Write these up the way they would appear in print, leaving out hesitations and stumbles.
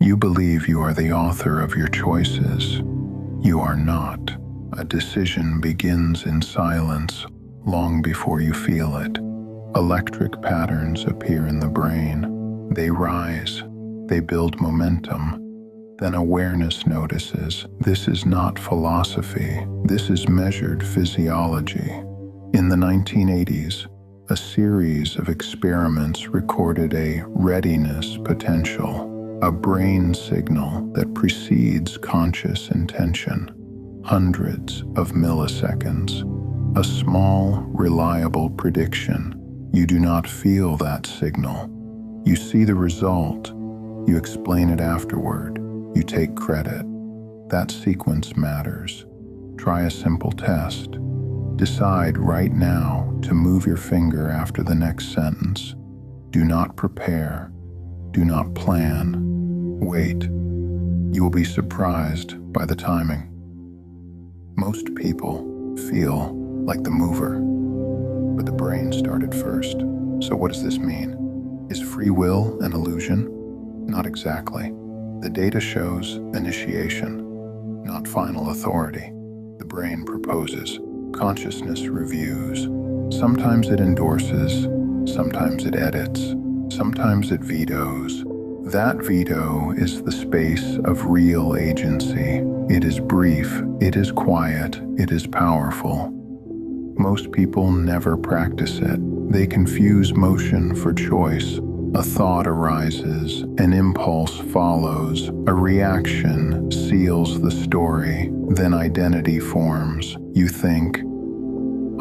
You believe you are the author of your choices. You are not. A decision begins in silence long before you feel it. Electric patterns appear in the brain. They rise. They build momentum. Then awareness notices. This is not philosophy. This is measured physiology. In the 1980s, a series of experiments recorded a readiness potential, a brain signal that precedes conscious intention. Hundreds of milliseconds. A small, reliable prediction. You do not feel that signal. You see the result. You explain it afterward. You take credit. That sequence matters. Try a simple test. Decide right now to move your finger after the next sentence. Do not prepare. Do not plan. Wait. You will be surprised by the timing. Most people feel like the mover, but the brain started first. So what does this mean? Is free will an illusion? Not exactly. The data shows initiation, not final authority. The brain proposes. Consciousness reviews. Sometimes it endorses. Sometimes it edits. Sometimes it vetoes. That veto is the space of real agency. It is brief. It is quiet. It is powerful. Most people never practice it. They confuse motion for choice. A thought arises, an impulse follows, a reaction seals the story, then identity forms. You think,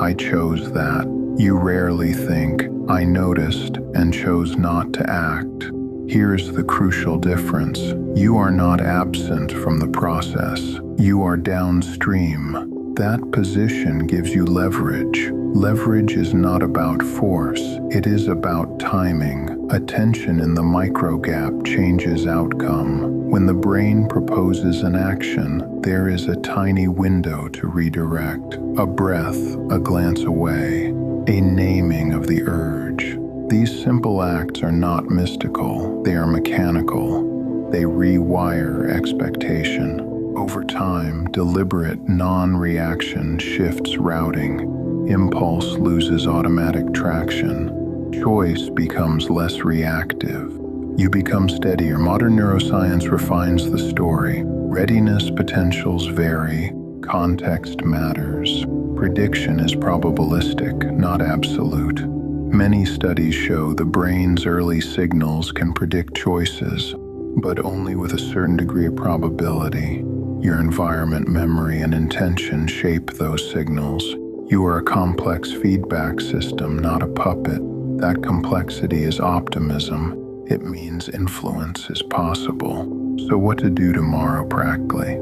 I chose that. You rarely think, I noticed and chose not to act. Here's the crucial difference. You are not absent from the process. You are downstream. That position gives you leverage. Leverage is not about force. It is about timing. Attention in the micro gap changes outcome. When the brain proposes an action, there is a tiny window to redirect. A breath, a glance away, a naming of the urge. These simple acts are not mystical. They are mechanical. They rewire expectation. Over time, deliberate non-reaction shifts routing. Impulse loses automatic traction. Choice becomes less reactive. You become steadier. Modern neuroscience refines the story. Readiness potentials vary. Context matters. Prediction is probabilistic, not absolute. Many studies show the brain's early signals can predict choices, but only with a certain degree of probability. Your environment, memory, and intention shape those signals. You are a complex feedback system, not a puppet. That complexity is optimism. It means influence is possible. So what to do tomorrow practically?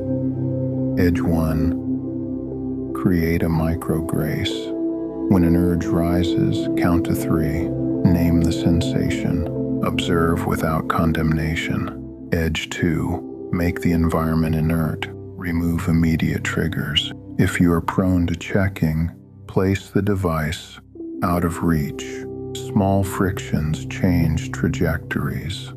Edge 1. Create a micro grace. When an urge rises, count to 3. Name the sensation. Observe without condemnation. Edge 2. Make the environment inert. Remove immediate triggers. If you are prone to checking, place the device out of reach. Small frictions change trajectories.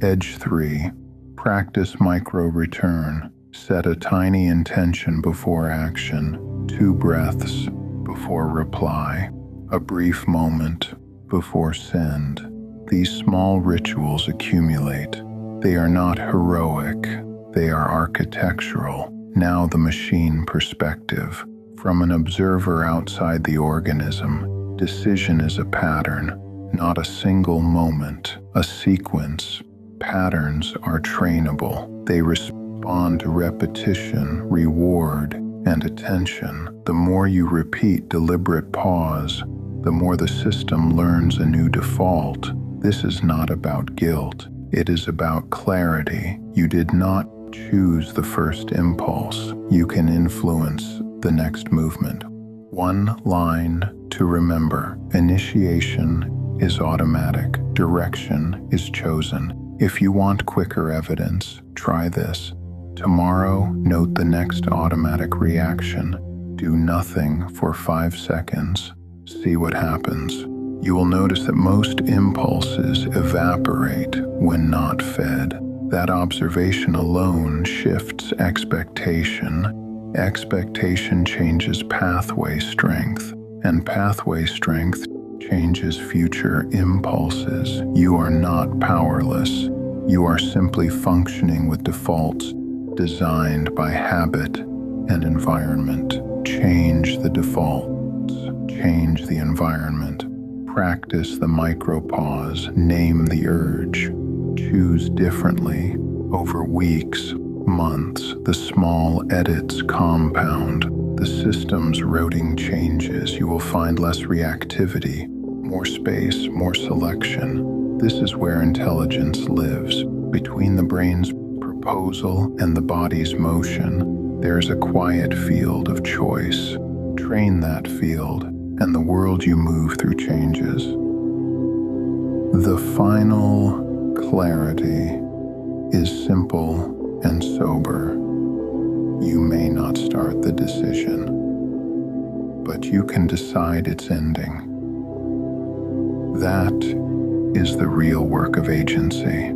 Edge 3. Practice micro return. Set a tiny intention before action. 2 breaths before reply. A brief moment before send. These small rituals accumulate. They are not heroic. They are architectural. Now the machine perspective. From an observer outside the organism, decision is a pattern, not a single moment, a sequence. Patterns are trainable. They respond to repetition, reward, and attention. The more you repeat deliberate pause, the more the system learns a new default. This is not about guilt. It is about clarity. You did not choose the first impulse. You can influence the next movement. One line to remember. Initiation is automatic. Direction is chosen. If you want quicker evidence, try this. Tomorrow, note the next automatic reaction. Do nothing for 5 seconds. See what happens. You will notice that most impulses evaporate when not fed. That observation alone shifts expectation. Expectation changes pathway strength, and pathway strength changes future impulses. You are not powerless. You are simply functioning with defaults designed by habit and environment. Change the defaults. Change the environment. Practice the micropause. Name the urge. Choose differently. Over weeks, months, the small edits compound. The system's routing changes. You will find less reactivity, more space, more selection. This is where intelligence lives. Between the brain's proposal and the body's motion, there is a quiet field of choice. Train that field, and the world you move through changes. The final clarity is simple and sober. You may not start the decision, but you can decide its ending. That is the real work of agency.